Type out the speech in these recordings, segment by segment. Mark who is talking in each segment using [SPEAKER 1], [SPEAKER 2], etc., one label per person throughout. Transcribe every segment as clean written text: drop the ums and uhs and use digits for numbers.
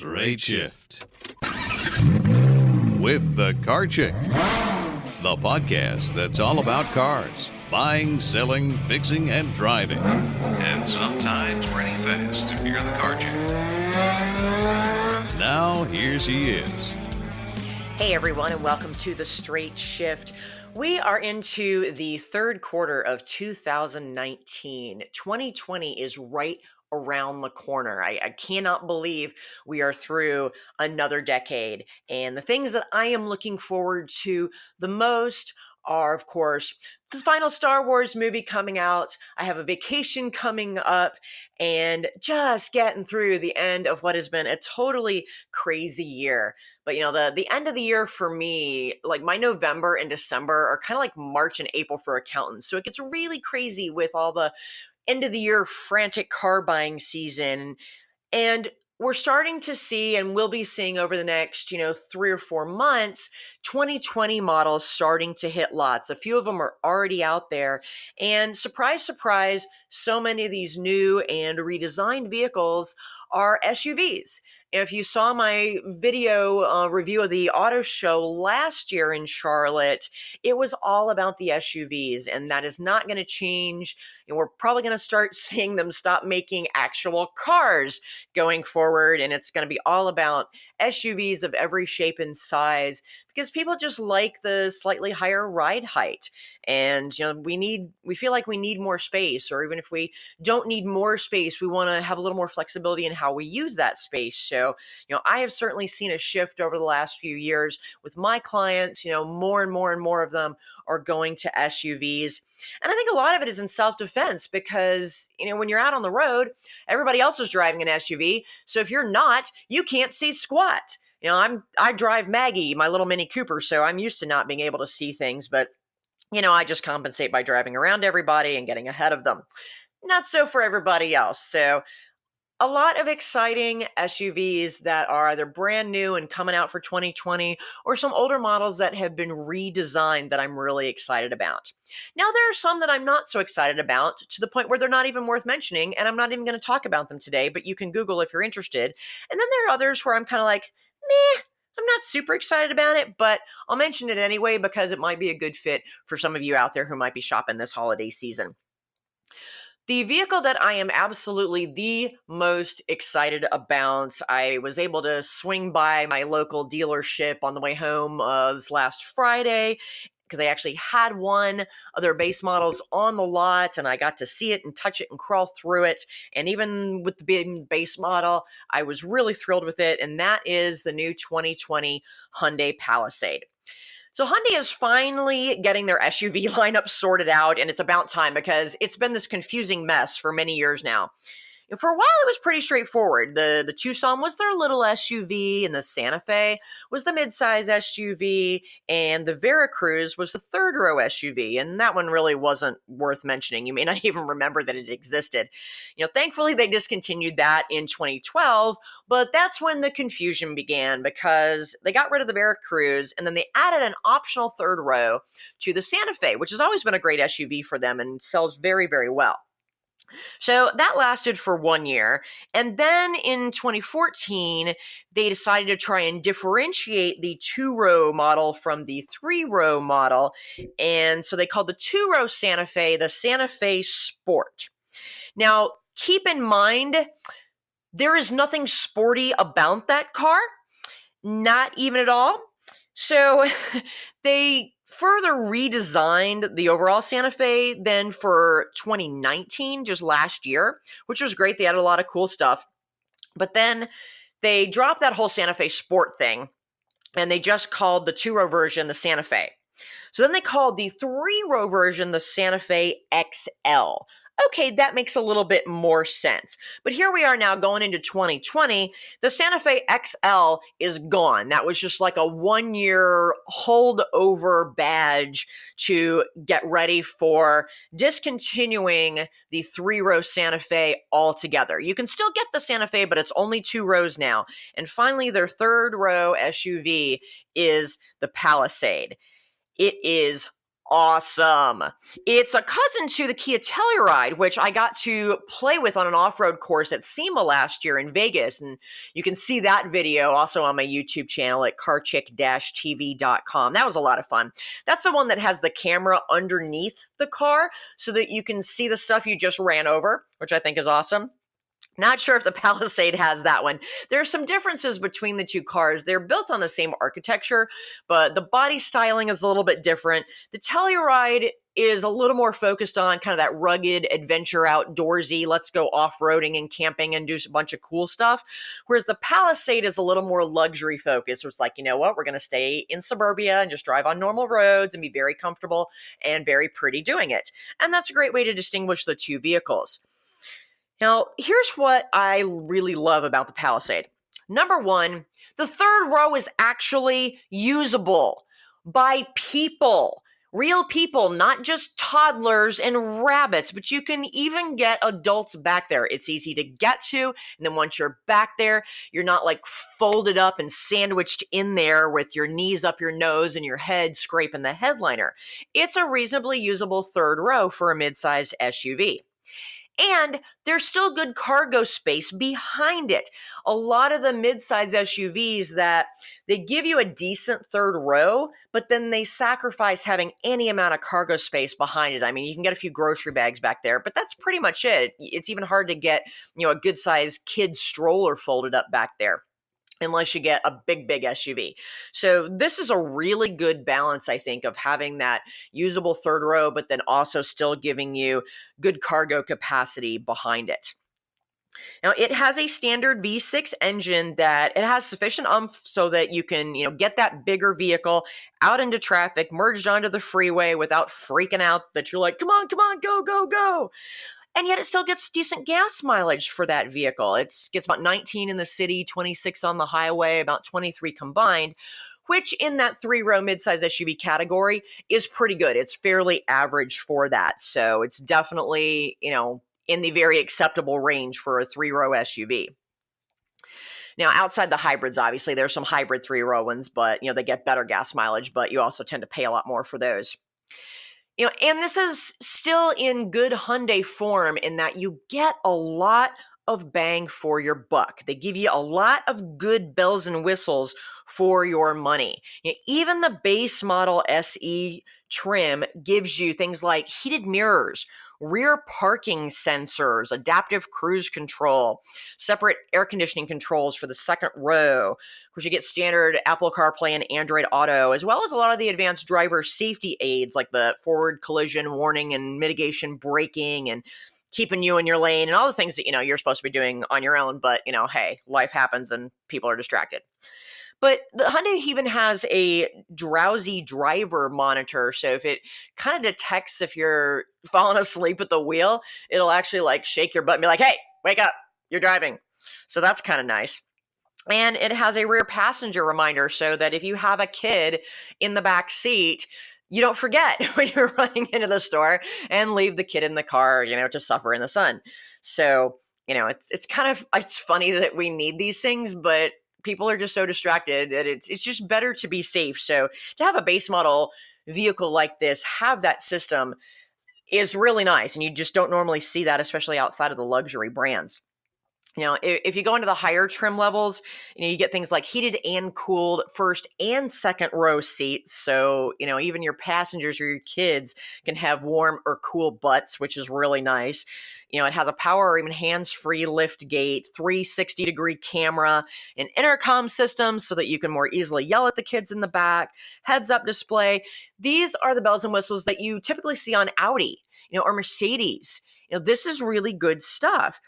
[SPEAKER 1] Straight Shift with the Car Chick, the podcast that's all about cars, buying, selling, fixing, and driving, and sometimes running fast if you're the Car Chick. Now, here she is.
[SPEAKER 2] Hey everyone, and welcome to the Straight Shift. We are into the third quarter of 2019. 2020 is right around the corner. I cannot believe we are through another decade. And the things that I am looking forward to the most are, of course, the final Star Wars movie coming out. I have a vacation coming up and just getting through the end of what has been a totally crazy year. But, the end of the year for me, like my November and December are kind of like March and April for accountants. So it gets really crazy with all the end of the year frantic car buying season. And we're starting to see, and we'll be seeing over the next, 3 or 4 months, 2020 models starting to hit lots. A few of them are already out there. And surprise, surprise, so many of these new and redesigned vehicles are SUVs. If you saw my video review of the auto show last year in Charlotte, it was all about the SUVs, and that is not going to change. And we're probably going to start seeing them stop making actual cars going forward, and it's going to be all about SUVs of every shape and size because people just like the slightly higher ride height. And we feel like we need more space, or even if we don't need more space, we want to have a little more flexibility in how we use that space. So, I have certainly seen a shift over the last few years with my clients. More and more and more of them are going to SUVs. And I think a lot of it is in self-defense because, when you're out on the road, everybody else is driving an SUV. So if you're not, you can't see squat. I drive Maggie, my little Mini Cooper, so I'm used to not being able to see things, but I just compensate by driving around everybody and getting ahead of them. Not so for everybody else. So a lot of exciting SUVs that are either brand new and coming out for 2020 or some older models that have been redesigned that I'm really excited about. Now, there are some that I'm not so excited about to the point where they're not even worth mentioning, and I'm not even going to talk about them today, but you can Google if you're interested. And then there are others where I'm kind of like, meh. I'm not super excited about it, but I'll mention it anyway because it might be a good fit for some of you out there who might be shopping this holiday season. The vehicle that I am absolutely the most excited about, I was able to swing by my local dealership on the way home this last Friday because they actually had one of their base models on the lot, and I got to see it and touch it and crawl through it. And even with the big base model, I was really thrilled with it, and that is the new 2020 Hyundai Palisade. So Hyundai is finally getting their SUV lineup sorted out, and it's about time because it's been this confusing mess for many years now. And for a while, it was pretty straightforward. The Tucson was their little SUV, and the Santa Fe was the midsize SUV, and the Veracruz was the third-row SUV, and that one really wasn't worth mentioning. You may not even remember that it existed. Thankfully, they discontinued that in 2012, but that's when the confusion began because they got rid of the Veracruz, and then they added an optional third row to the Santa Fe, which has always been a great SUV for them and sells very, very well. So that lasted for 1 year. And then in 2014, they decided to try and differentiate the 2-row model from the 3-row model. And so they called the 2-row Santa Fe the Santa Fe Sport. Now, keep in mind, there is nothing sporty about that car, not even at all. So they further redesigned the overall Santa Fe then for 2019, just last year, which was great. They added a lot of cool stuff. But then they dropped that whole Santa Fe Sport thing, and they just called the 2-row version the Santa Fe. So then they called the 3-row version the Santa Fe XL. Okay, that makes a little bit more sense. But here we are now going into 2020. The Santa Fe XL is gone. That was just like a 1-year holdover badge to get ready for discontinuing the 3-row Santa Fe altogether. You can still get the Santa Fe, but it's only 2 rows now. And finally, their 3rd row SUV is the Palisade. It is awesome. It's a cousin to the Kia Telluride, which I got to play with on an off-road course at SEMA last year in Vegas. And you can see that video also on my YouTube channel at carchick-tv.com. That was a lot of fun. That's the one that has the camera underneath the car so that you can see the stuff you just ran over, which I think is awesome. Not sure if the Palisade has that one. There are some differences between the two cars. They're built on the same architecture, but the body styling is a little bit different. The Telluride is a little more focused on kind of that rugged adventure outdoorsy, let's go off-roading and camping and do a bunch of cool stuff. Whereas the Palisade is a little more luxury focused. It's like, you know what, we're going to stay in suburbia and just drive on normal roads and be very comfortable and very pretty doing it. And that's a great way to distinguish the two vehicles. Now, here's what I really love about the Palisade. Number one, the third row is actually usable by people, real people, not just toddlers and rabbits, but you can even get adults back there. It's easy to get to, and then once you're back there, you're not like folded up and sandwiched in there with your knees up your nose and your head scraping the headliner. It's a reasonably usable third row for a midsize SUV. And there's still good cargo space behind it. A lot of the midsize SUVs that they give you a decent third row, but then they sacrifice having any amount of cargo space behind it. I mean, you can get a few grocery bags back there, but that's pretty much it. It's even hard to get, a good sized kid stroller folded up back there, unless you get a big SUV. So this is a really good balance, I think, of having that usable third row, but then also still giving you good cargo capacity behind it. Now, it has a standard V6 engine that it has sufficient oomph so that you can, get that bigger vehicle out into traffic, merged onto the freeway without freaking out that you're like, come on, go, go, go. And yet it still gets decent gas mileage for that vehicle. It gets about 19 in the city, 26 on the highway, about 23 combined, which in that three-row midsize SUV category is pretty good. It's fairly average for that. So it's definitely, in the very acceptable range for a three-row SUV. Now, outside the hybrids, obviously, there's some hybrid three-row ones, but, they get better gas mileage, but you also tend to pay a lot more for those. And this is still in good Hyundai form in that you get a lot of bang for your buck. They give you a lot of good bells and whistles for your money. Even the base model SE trim gives you things like heated mirrors, rear parking sensors, adaptive cruise control, separate air conditioning controls for the second row. Of course, you get standard Apple CarPlay and Android Auto, as well as a lot of the advanced driver safety aids like the forward collision warning and mitigation braking and keeping you in your lane and all the things that, you're supposed to be doing on your own. But, hey, life happens and people are distracted. But the Hyundai even has a drowsy driver monitor. So if it kind of detects if you're falling asleep at the wheel, it'll actually shake your butt and be like, hey, wake up, you're driving. So that's kind of nice. And it has a rear passenger reminder so that if you have a kid in the back seat, you don't forget when you're running into the store and leave the kid in the car, to suffer in the sun. So, it's funny that we need these things, but people are just so distracted that it's just better to be safe. So to have a base model vehicle like this, have that system is really nice. And you just don't normally see that, especially outside of the luxury brands. If you go into the higher trim levels, you get things like heated and cooled first and second row seats. So, even your passengers or your kids can have warm or cool butts, which is really nice. It has a power or even hands-free lift gate, 360-degree camera, an intercom system so that you can more easily yell at the kids in the back, heads-up display. These are the bells and whistles that you typically see on Audi, or Mercedes. This is really good stuff.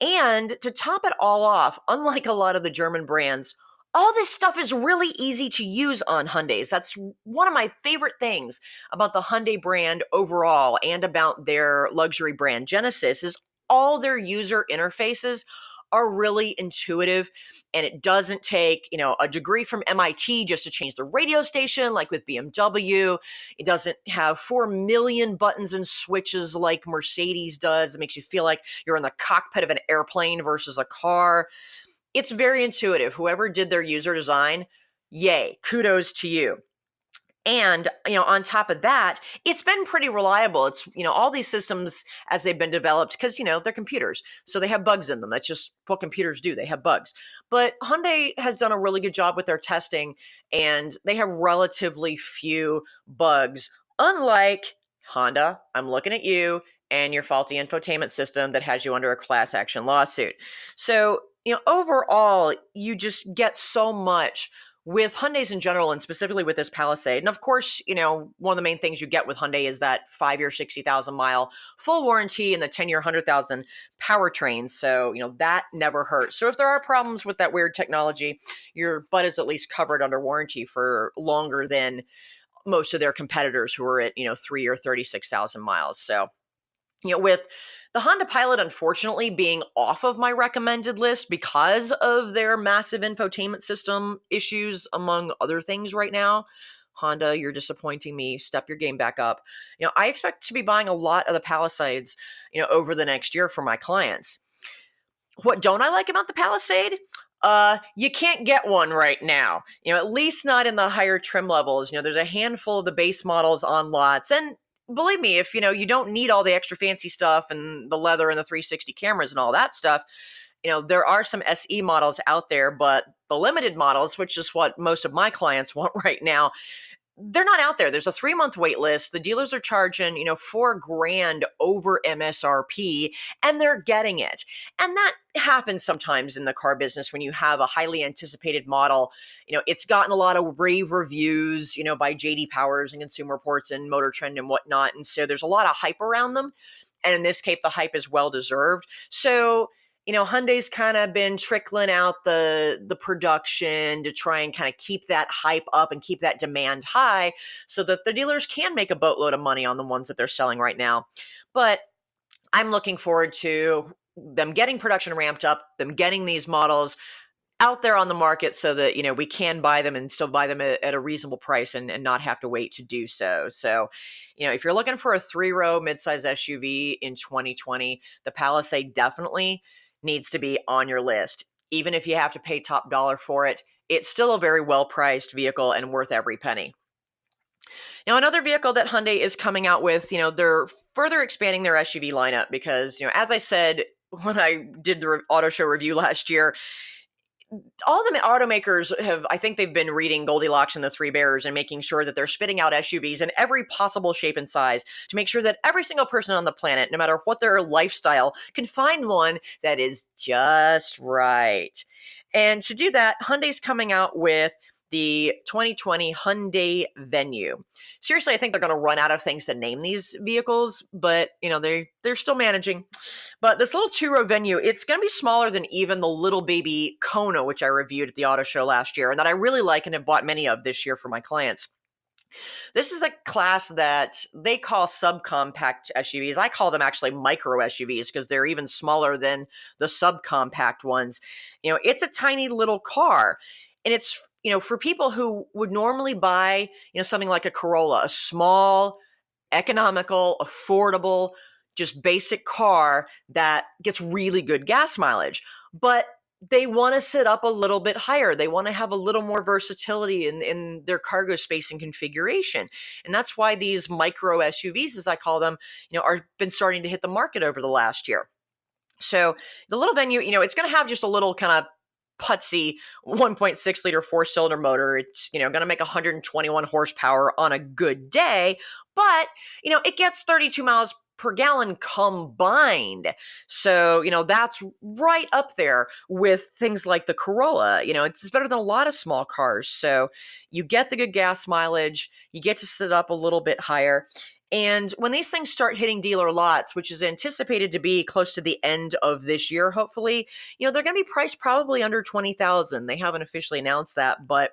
[SPEAKER 2] And to top it all off, unlike a lot of the German brands, all this stuff is really easy to use on Hyundais. That's one of my favorite things about the Hyundai brand overall and about their luxury brand Genesis is all their user interfaces are really intuitive, and it doesn't take, a degree from MIT just to change the radio station like with BMW. It doesn't have 4 million buttons and switches like Mercedes does. It makes you feel like you're in the cockpit of an airplane versus a car. It's very intuitive. Whoever did their user design, yay, kudos to you. And, on top of that, it's been pretty reliable. It's, all these systems as they've been developed, because, they're computers. So they have bugs in them. That's just what computers do. They have bugs. But Hyundai has done a really good job with their testing, and they have relatively few bugs, unlike Honda. I'm looking at you and your faulty infotainment system that has you under a class action lawsuit. So, overall, you just get so much with Hyundais in general, and specifically with this Palisade. And of course, one of the main things you get with Hyundai is that 5-year, 60,000 mile full warranty and the 10-year, 100,000 powertrain. So, that never hurts. So if there are problems with that weird technology, your butt is at least covered under warranty for longer than most of their competitors who are at, 3 or 36,000 miles. So, with the Honda Pilot, unfortunately, being off of my recommended list because of their massive infotainment system issues, among other things right now. Honda, you're disappointing me. Step your game back up. I expect to be buying a lot of the Palisades, over the next year for my clients. What don't I like about the Palisade? You can't get one right now, at least not in the higher trim levels. There's a handful of the base models on lots, and believe me, if you don't need all the extra fancy stuff and the leather and the 360 cameras and all that stuff, there are some SE models out there, but the limited models, which is what most of my clients want right now, they're not out there. There's a 3-month wait list. The dealers are charging, $4,000 over MSRP, and they're getting it. And that happens sometimes in the car business when you have a highly anticipated model. It's gotten a lot of rave reviews, by JD Powers and Consumer Reports and Motor Trend and whatnot. And so there's a lot of hype around them. And in this case, the hype is well deserved. So, Hyundai's kind of been trickling out the production to try and kind of keep that hype up and keep that demand high so that the dealers can make a boatload of money on the ones that they're selling right now. But I'm looking forward to them getting production ramped up, them getting these models out there on the market so that, we can buy them and still buy them at a reasonable price and not have to wait to do so. So, if you're looking for a 3-row midsize SUV in 2020, the Palisade definitely needs to be on your list. Even if you have to pay top dollar for it, it's still a very well-priced vehicle and worth every penny. Now, another vehicle that Hyundai is coming out with, they're further expanding their SUV lineup because, as I said when I did the auto show review last year, all the automakers I think they've been reading Goldilocks and the Three Bears and making sure that they're spitting out SUVs in every possible shape and size to make sure that every single person on the planet, no matter what their lifestyle, can find one that is just right. And to do that, Hyundai's coming out with the 2020 Hyundai Venue. Seriously, I think they're going to run out of things to name these vehicles, but they're still managing. But this little 2-row Venue, it's going to be smaller than even the little baby Kona, which I reviewed at the auto show last year, and that I really like and have bought many of this year for my clients. This is a class that they call subcompact SUVs. I call them actually micro SUVs because they're even smaller than the subcompact ones. It's a tiny little car. And it's, for people who would normally buy, something like a Corolla, a small, economical, affordable, just basic car that gets really good gas mileage. But they want to sit up a little bit higher. They want to have a little more versatility in their cargo space and configuration. And that's why these micro SUVs, as I call them, are been starting to hit the market over the last year. So the little Venue, it's going to have just a little kind of putsy 1.6 liter 4-cylinder motor. It's, going to make 121 horsepower on a good day, but, it gets 32 miles per gallon combined. So, that's right up there with things like the Corolla. It's better than a lot of small cars. So you get the good gas mileage, you get to sit up a little bit higher. And when these things start hitting dealer lots, which is anticipated to be close to the end of this year, hopefully, they're going to be priced probably under $20,000. They haven't officially announced that, but,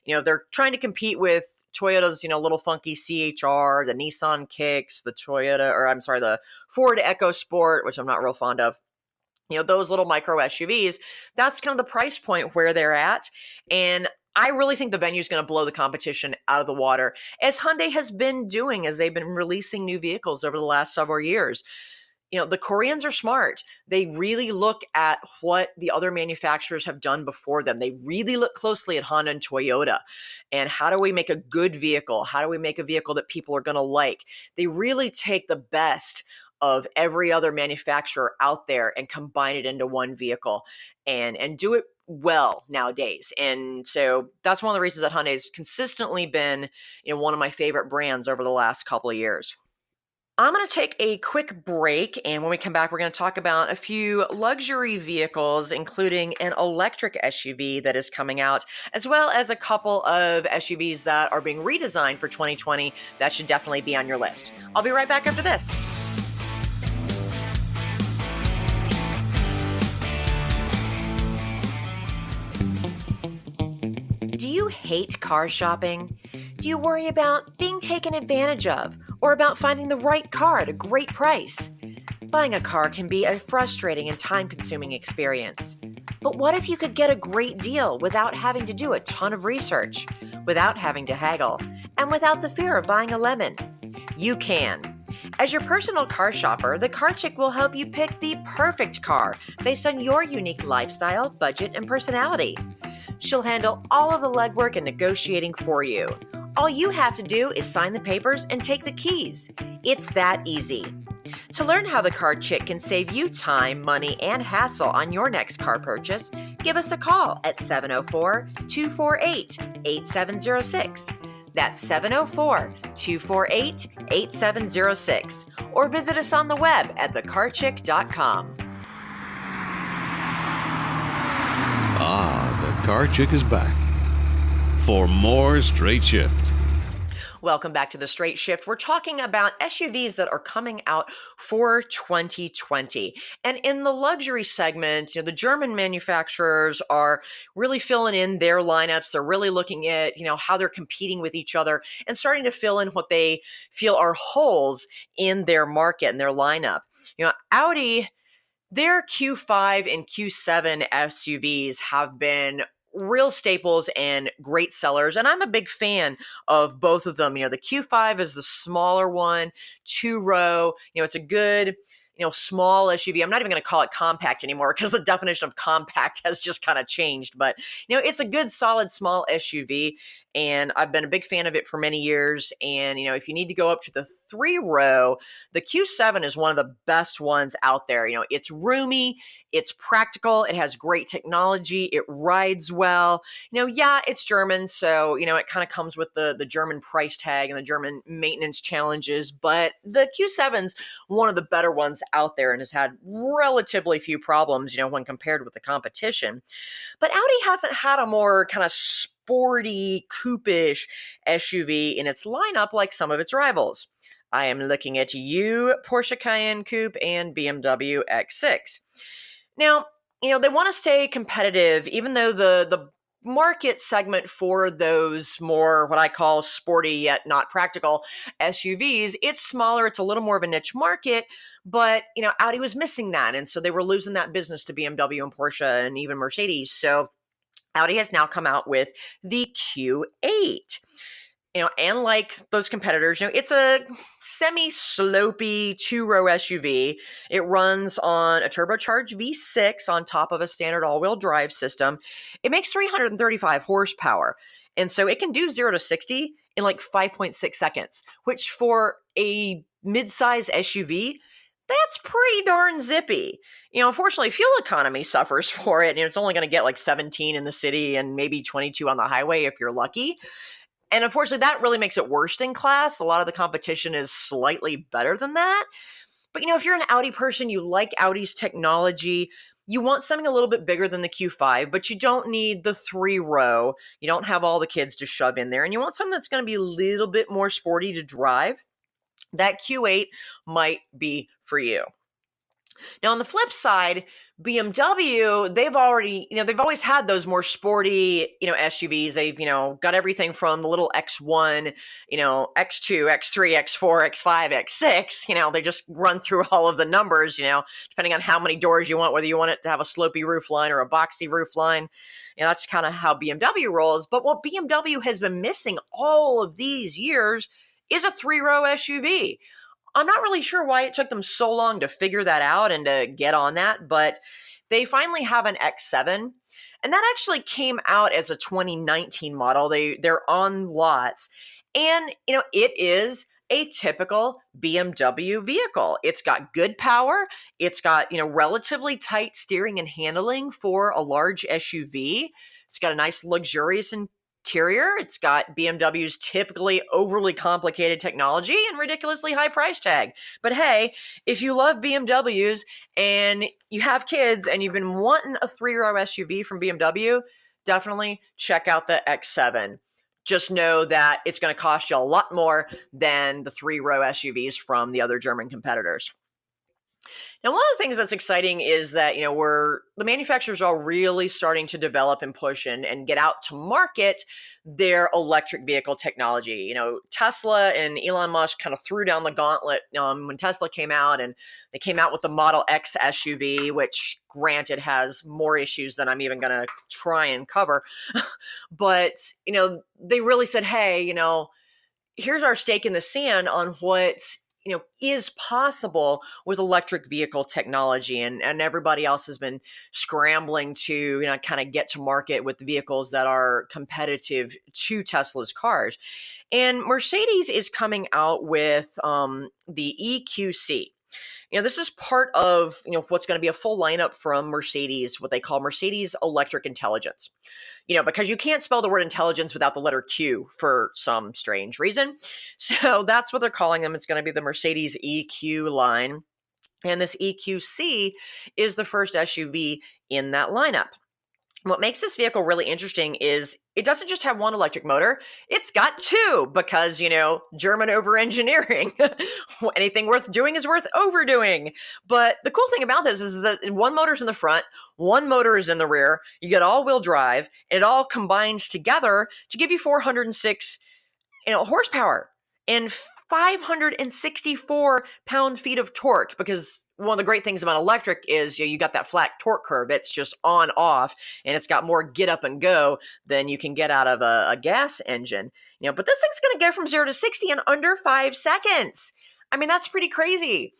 [SPEAKER 2] they're trying to compete with Toyota's, little funky CHR, the Nissan Kicks, the Ford EcoSport, which I'm not real fond of. Those little micro SUVs, that's kind of the price point where they're at. And I really think the Venue is going to blow the competition out of the water, as Hyundai has been doing as they've been releasing new vehicles over the last several years. the Koreans are smart. They really look at what the other manufacturers have done before them. They really look closely at Honda and Toyota and how do we make a good vehicle? How do we make a vehicle that people are going to like? They really take the best of every other manufacturer out there and combine it into one vehicle and do it well nowadays. And so that's one of the reasons that Hyundai has consistently been one of my favorite brands over the last couple of years. I'm going to take a quick break, and when we come back, we're going to talk about a few luxury vehicles, including an electric SUV that is coming out, as well as a couple of SUVs that are being redesigned for 2020 that should definitely be on your list. I'll be right back after this. Do you hate car shopping? Do you worry about being taken advantage of or about finding the right car at a great price? Buying a car can be a frustrating and time-consuming experience. But what if you could get a great deal without having to do a ton of research, without having to haggle, and without the fear of buying a lemon? You can. As your personal car shopper, the Car Chick will help you pick the perfect car based on your unique lifestyle, budget, and personality. She'll handle all of the legwork and negotiating for you. All you have to do is sign the papers and take the keys. It's that easy. To learn how the Car Chick can save you time, money, and hassle on your next car purchase, give us a call at 704-248-8706. That's 704-248-8706. Or visit us on the web at thecarchick.com.
[SPEAKER 1] Ah, the Car Chick is back for more Straight Shift.
[SPEAKER 2] Welcome back to the Straight Shift. We're talking about SUVs that are coming out for 2020. And in the luxury segment, the German manufacturers are really filling in their lineups. They're really looking at, how they're competing with each other and starting to fill in what they feel are holes in their market and their lineup. Audi, their Q5 and Q7 SUVs have been real staples and great sellers, and I'm a big fan of both of them. The Q5 is the smaller one, two-row. It's a good, small SUV. I'm not even going to call it compact anymore because the definition of compact has just kind of changed. But, it's a good, solid, small SUV, and I've been a big fan of it for many years. And, if you need to go up to the three-row, the Q7 is one of the best ones out there. It's roomy, it's practical, it has great technology, it rides well. It's German, so, it kind of comes with the German price tag and the German maintenance challenges, but the Q7's one of the better ones out there and has had relatively few problems, when compared with the competition. But Audi hasn't had a more kind of sporty, coupe-ish SUV in its lineup like some of its rivals. I am looking at you, Porsche Cayenne Coupe and BMW X6. Now, they want to stay competitive, even though the market segment for those more what I call sporty yet not practical SUVs, it's smaller, it's a little more of a niche market, but Audi was missing that, and so they were losing that business to BMW and Porsche and even Mercedes. So Audi has now come out with the Q8. And like those competitors, it's a semi-slopey two-row SUV. It runs on a turbocharged V6 on top of a standard all-wheel drive system. It makes 335 horsepower. And so it can do 0 to 60 in like 5.6 seconds, which for a mid-size SUV, that's pretty darn zippy. Unfortunately, fuel economy suffers for it. It's only going to get like 17 in the city and maybe 22 on the highway if you're lucky. And unfortunately, that really makes it worst in class. A lot of the competition is slightly better than that. But, if you're an Audi person, you like Audi's technology, you want something a little bit bigger than the Q5, but you don't need the three-row. You don't have all the kids to shove in there. And you want something that's going to be a little bit more sporty to drive. That Q8 might be for you. Now, on the flip side, BMW, they've always had those more sporty, SUVs. They've, got everything from the little X1, X2, X3, X4, X5, X6. They just run through all of the numbers, depending on how many doors you want, whether you want it to have a slopey roofline or a boxy roofline. That's kind of how BMW rolls. But what BMW has been missing all of these years is a three-row SUV. I'm not really sure why it took them so long to figure that out and to get on that, but they finally have an X7, and that actually came out as a 2019 model. They're on lots, and it is a typical BMW vehicle. It's got good power. It's got relatively tight steering and handling for a large SUV. It's got a nice luxurious interior. It's got BMW's typically overly complicated technology and ridiculously high price tag. But hey, if you love BMWs and you have kids and you've been wanting a 3-row SUV from BMW, definitely check out the X7. Just know that it's going to cost you a lot more than the 3-row SUVs from the other German competitors. Now, one of the things that's exciting is that, the manufacturers are really starting to develop and push and get out to market their electric vehicle technology. Tesla and Elon Musk kind of threw down the gauntlet when Tesla came out, and they came out with the Model X SUV, which granted has more issues than I'm even going to try and cover. But, they really said, hey, here's our stake in the sand on what is possible with electric vehicle technology, and everybody else has been scrambling to kind of get to market with vehicles that are competitive to Tesla's cars. And Mercedes is coming out with the EQC. This is part of what's going to be a full lineup from Mercedes, what they call Mercedes Electric Intelligence. Because you can't spell the word intelligence without the letter Q for some strange reason. So that's what they're calling them. It's going to be the Mercedes EQ line. And this EQC is the first SUV in that lineup. What makes this vehicle really interesting is it doesn't just have one electric motor, it's got two because, German over-engineering. Anything worth doing is worth overdoing. But the cool thing about this is that one motor's in the front, one motor is in the rear, you get all-wheel drive, and it all combines together to give you 406 horsepower and 564 pound-feet of torque, because one of the great things about electric is you got that flat torque curve. It's just on off, and it's got more get up and go than you can get out of a gas engine. But this thing's going to go from 0 to 60 in under 5 seconds. I mean, that's pretty crazy.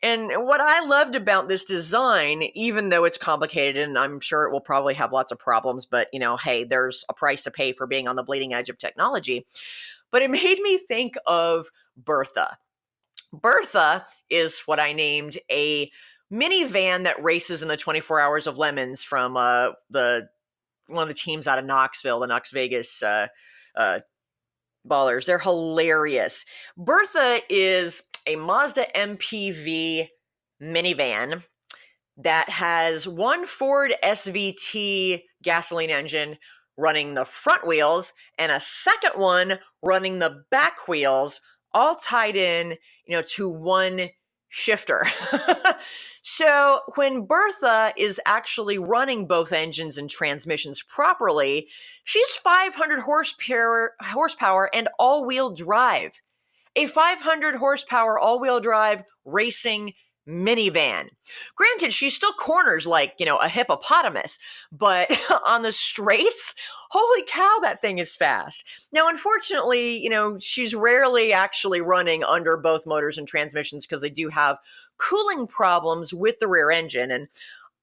[SPEAKER 2] And what I loved about this design, even though it's complicated and I'm sure it will probably have lots of problems, but hey, there's a price to pay for being on the bleeding edge of technology. But it made me think of Bertha. Bertha is what I named a minivan that races in the 24 Hours of Lemons from one of the teams out of Knoxville, the Knox Vegas Ballers. They're hilarious. Bertha is a Mazda MPV minivan that has one Ford SVT gasoline engine running the front wheels and a second one running the back wheels, all tied in, to one shifter. So when Bertha is actually running both engines and transmissions properly, she's 500 horsepower and all-wheel drive. A 500 horsepower all-wheel drive racing minivan. Granted, she still corners like, a hippopotamus, but on the straights, holy cow, that thing is fast. Now, unfortunately, she's rarely actually running under both motors and transmissions because they do have cooling problems with the rear engine. And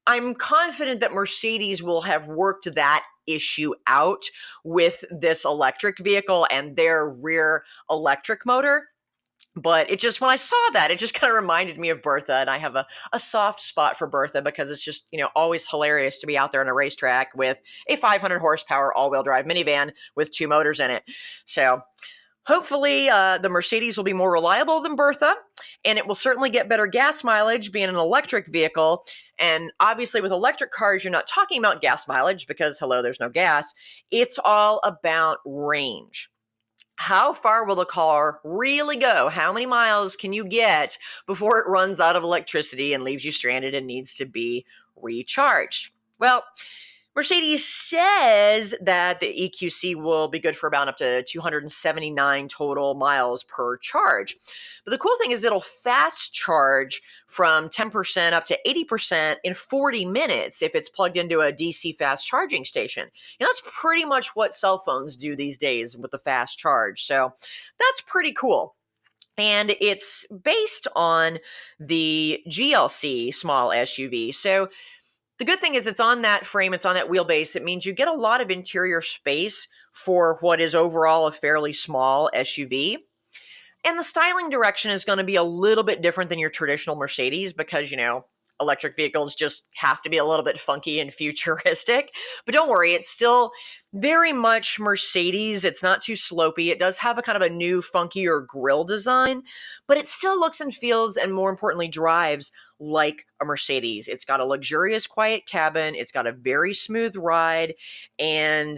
[SPEAKER 2] I'm confident that Mercedes will have worked that issue out with this electric vehicle and their rear electric motor. But when I saw that, it just kind of reminded me of Bertha, and I have a soft spot for Bertha because it's just, always hilarious to be out there on a racetrack with a 500 horsepower all-wheel drive minivan with two motors in it. So hopefully the Mercedes will be more reliable than Bertha, and it will certainly get better gas mileage being an electric vehicle. And obviously with electric cars, you're not talking about gas mileage because, hello, there's no gas. It's all about range. How far will the car really go? How many miles can you get before it runs out of electricity and leaves you stranded and needs to be recharged? Well, Mercedes says that the EQC will be good for about up to 279 total miles per charge. But the cool thing is it'll fast charge from 10% up to 80% in 40 minutes if it's plugged into a DC fast charging station. That's pretty much what cell phones do these days with the fast charge. So that's pretty cool. And it's based on the GLC small SUV. So the good thing is it's on that frame, it's on that wheelbase. It means you get a lot of interior space for what is overall a fairly small SUV. And the styling direction is going to be a little bit different than your traditional Mercedes because, electric vehicles just have to be a little bit funky and futuristic. But don't worry, it's still very much Mercedes. It's not too slopey. It does have a kind of a new, funkier grille design, but it still looks and feels and, more importantly, drives like a Mercedes. It's got a luxurious, quiet cabin. It's got a very smooth ride. And,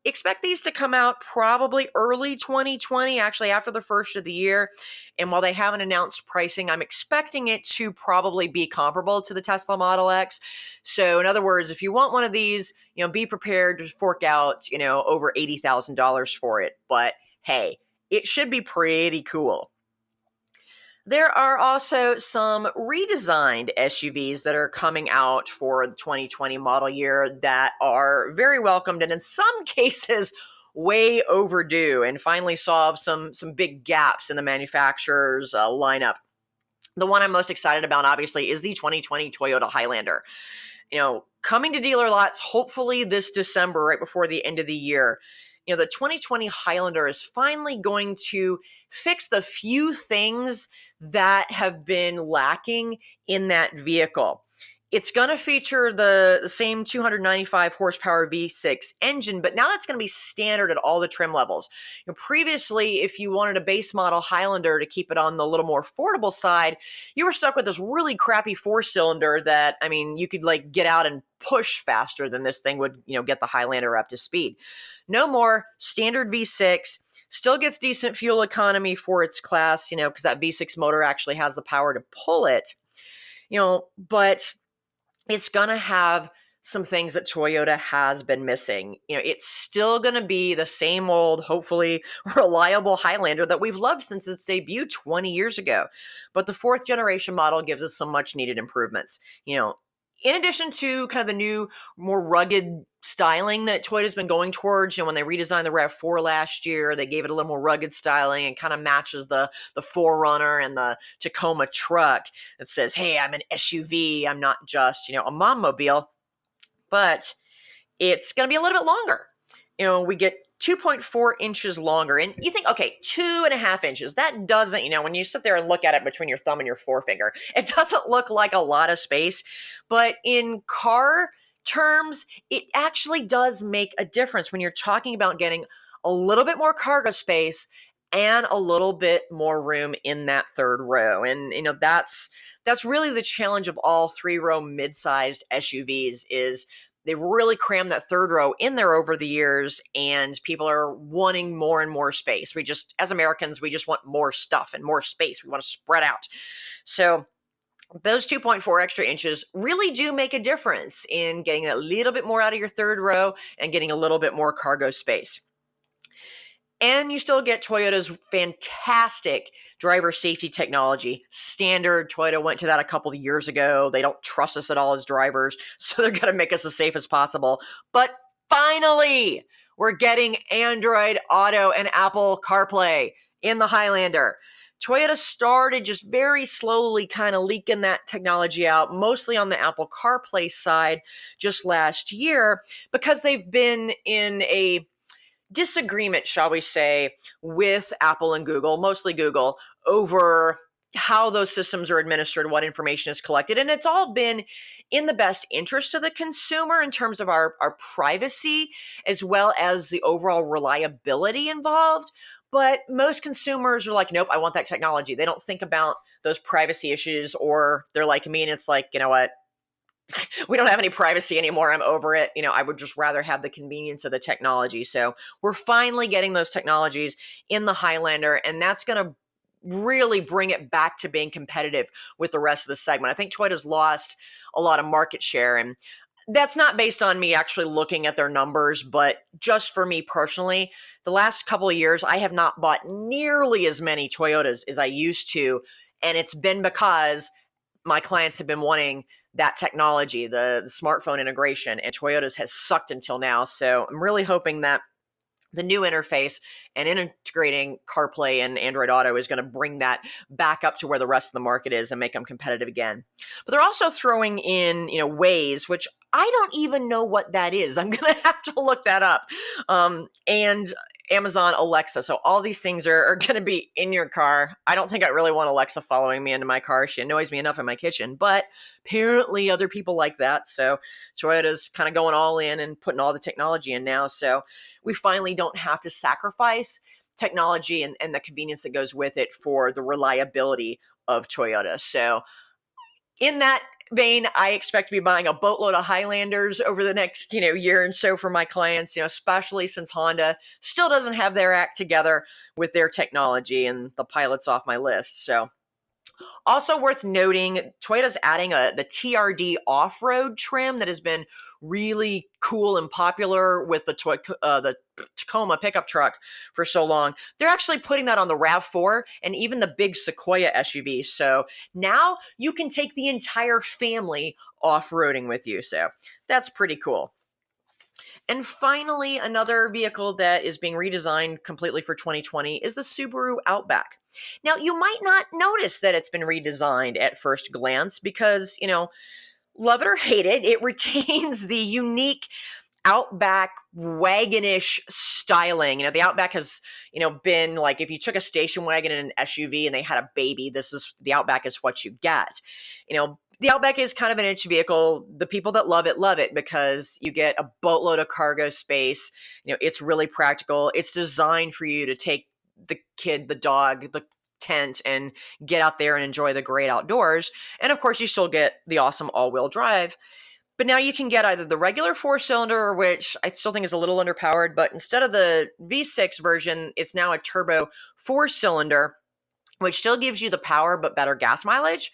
[SPEAKER 2] expect these to come out probably early 2020, actually after the first of the year. And while they haven't announced pricing, I'm expecting it to probably be comparable to the Tesla Model X. So in other words, if you want one of these, be prepared to fork out, over $80,000 for it. But hey, it should be pretty cool. There are also some redesigned SUVs that are coming out for the 2020 model year that are very welcomed and in some cases way overdue and finally solve some big gaps in the manufacturer's lineup. The one I'm most excited about, obviously, is the 2020 Toyota Highlander. Coming to dealer lots hopefully this December, right before the end of the year. The 2020 Highlander is finally going to fix the few things that have been lacking in that vehicle. It's going to feature the same 295 horsepower V6 engine, but now that's going to be standard at all the trim levels. Previously, if you wanted a base model Highlander to keep it on the little more affordable side, you were stuck with this really crappy 4-cylinder that, you could get out and push faster than this thing would, get the Highlander up to speed. No more. Standard V6. Still gets decent fuel economy for its class, because that V6 motor actually has the power to pull it, but it's going to have some things that Toyota has been missing. It's still going to be the same old, hopefully reliable Highlander that we've loved since its debut 20 years ago. But the 4th generation model gives us some much needed improvements. In addition to kind of the new, more rugged styling that Toyota's been going towards, when they redesigned the RAV4 last year, they gave it a little more rugged styling and kind of matches the 4Runner and the Tacoma truck that says, hey, I'm an SUV, I'm not just, a mom-mobile. But it's going to be a little bit longer. We get 2.4 inches longer. And you think, okay, 2.5 inches. That doesn't, when you sit there and look at it between your thumb and your forefinger, it doesn't look like a lot of space. But in car terms, it actually does make a difference when you're talking about getting a little bit more cargo space and a little bit more room in that third row. And, that's really the challenge of all 3-row mid-sized SUVs is they've really crammed that third row in there over the years, and people are wanting more and more space. As Americans, we just want more stuff and more space. We want to spread out. So those 2.4 extra inches really do make a difference in getting a little bit more out of your third row and getting a little bit more cargo space. And you still get Toyota's fantastic driver safety technology. Standard. Toyota went to that a couple of years ago. They don't trust us at all as drivers, so they're going to make us as safe as possible. But finally, we're getting Android Auto and Apple CarPlay in the Highlander. Toyota started just very slowly kind of leaking that technology out, mostly on the Apple CarPlay side just last year, because they've been in a disagreement, shall we say, with Apple and Google, mostly Google, over how those systems are administered, what information is collected. And it's all been in the best interest of the consumer in terms of our privacy, as well as the overall reliability involved. But most consumers are like, nope, I want that technology. They don't think about those privacy issues, or they're like me and it's like, you know what? We don't have any privacy anymore. I'm over it. I would just rather have the convenience of the technology. So we're finally getting those technologies in the Highlander, and that's going to really bring it back to being competitive with the rest of the segment. I think Toyota's lost a lot of market share, and that's not based on me actually looking at their numbers, but just for me personally, the last couple of years, I have not bought nearly as many Toyotas as I used to, and it's been because my clients have been wanting that technology, the smartphone integration, and Toyota's has sucked until now. So I'm really hoping that the new interface and integrating CarPlay and Android Auto is going to bring that back up to where the rest of the market is and make them competitive again. But they're also throwing in, Waze, which I don't even know what that is. I'm going to have to look that up. And Amazon Alexa. So all these things are going to be in your car. I don't think I really want Alexa following me into my car. She annoys me enough in my kitchen, but apparently other people like that. So Toyota's kind of going all in and putting all the technology in now. So we finally don't have to sacrifice technology and the convenience that goes with it for the reliability of Toyota. So in that vein, I expect to be buying a boatload of Highlanders over the next, year and so for my clients, especially since Honda still doesn't have their act together with their technology, and the Pilot's off my list. So also worth noting, Toyota's adding the TRD off-road trim that has been really cool and popular with the Tacoma pickup truck for so long. They're actually putting that on the RAV4 and even the big Sequoia SUV. So now you can take the entire family off-roading with you. So that's pretty cool. And finally, another vehicle that is being redesigned completely for 2020 is the Subaru Outback. Now, you might not notice that it's been redesigned at first glance because, love it or hate it, it retains the unique Outback wagonish styling. The Outback has, been like, if you took a station wagon and an SUV and they had a baby, the Outback is what you get. The Outback is kind of an niche vehicle. The people that love it because you get a boatload of cargo space. It's really practical. It's designed for you to take the kid, the dog, the tent, and get out there and enjoy the great outdoors. And of course, you still get the awesome all-wheel drive. But now you can get either the regular 4-cylinder, which I still think is a little underpowered, but instead of the V6 version, it's now a turbo 4-cylinder, which still gives you the power but better gas mileage.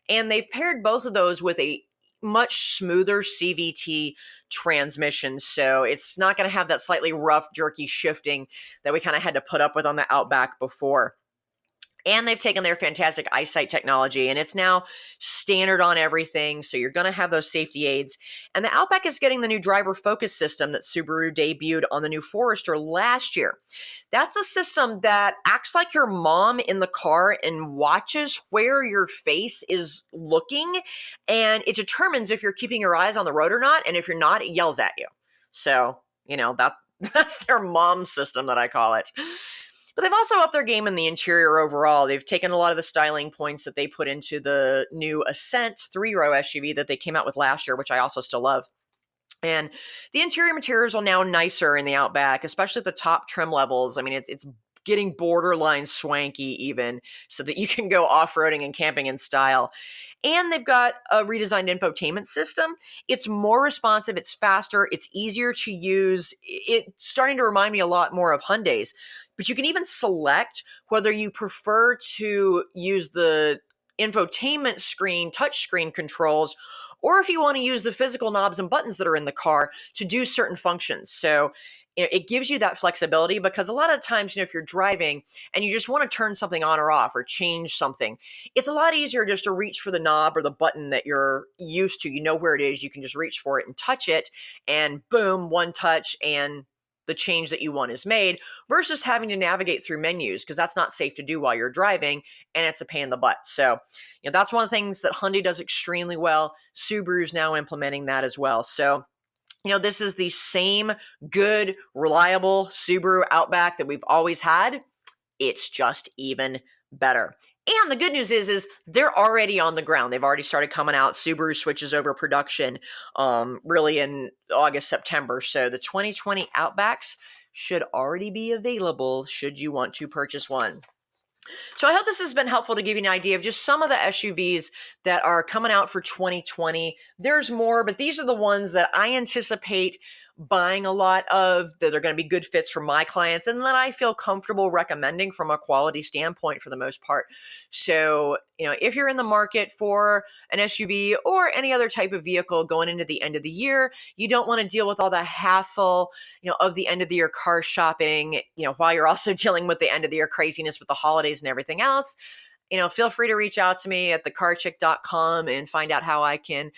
[SPEAKER 2] And they've paired both of those with a much smoother CVT transmission. So it's not going to have that slightly rough, jerky shifting that we kind of had to put up with on the Outback before. And they've taken their fantastic eyesight technology, and it's now standard on everything, so you're going to have those safety aids. And the Outback is getting the new driver focus system that Subaru debuted on the new Forester last year. That's the system that acts like your mom in the car and watches where your face is looking, and it determines if you're keeping your eyes on the road or not, and if you're not, it yells at you. So, that's their mom system that I call it. But they've also upped their game in the interior overall. They've taken a lot of the styling points that they put into the new Ascent 3-row SUV that they came out with last year, which I also still love. And the interior materials are now nicer in the Outback, especially at the top trim levels. I mean, it's getting borderline swanky even, so that you can go off-roading and camping in style. And they've got a redesigned infotainment system. It's more responsive, it's faster, it's easier to use. It's starting to remind me a lot more of Hyundai's. But you can even select whether you prefer to use the infotainment screen, touchscreen controls, or if you want to use the physical knobs and buttons that are in the car to do certain functions. So it gives you that flexibility, because a lot of times, if you're driving and you just want to turn something on or off or change something, it's a lot easier just to reach for the knob or the button that you're used to. You know where it is. You can just reach for it and touch it, and boom, one touch, and the change that you want is made, versus having to navigate through menus, because that's not safe to do while you're driving, and it's a pain in the butt. So, that's one of the things that Hyundai does extremely well. Subaru's now implementing that as well. So, this is the same good, reliable Subaru Outback that we've always had. It's just even better. And the good news is they're already on the ground. They've already started coming out. Subaru switches over production really in August, September. So the 2020 Outbacks should already be available should you want to purchase one. So I hope this has been helpful to give you an idea of just some of the SUVs that are coming out for 2020. There's more, but these are the ones that I anticipate buying a lot of, that are going to be good fits for my clients, and that I feel comfortable recommending from a quality standpoint for the most part. So, if you're in the market for an SUV or any other type of vehicle going into the end of the year, you don't want to deal with all the hassle, of the end of the year car shopping, while you're also dealing with the end of the year craziness with the holidays and everything else. Feel free to reach out to me at thecarchick.com and find out how I can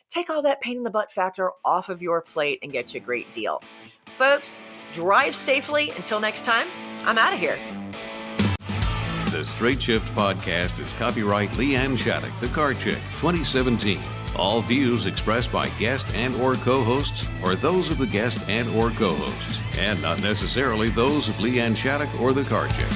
[SPEAKER 2] take all that pain in the butt factor off of your plate and get you a great deal. Folks, Drive safely. Until next time, I'm out of here.
[SPEAKER 1] The Straight Shift podcast is copyright Leanne Shattuck, the Car Chick, 2017. All views expressed by guest and or co-hosts are those of the guest and or co-hosts, and not necessarily those of Leanne Shattuck or the Car Chick.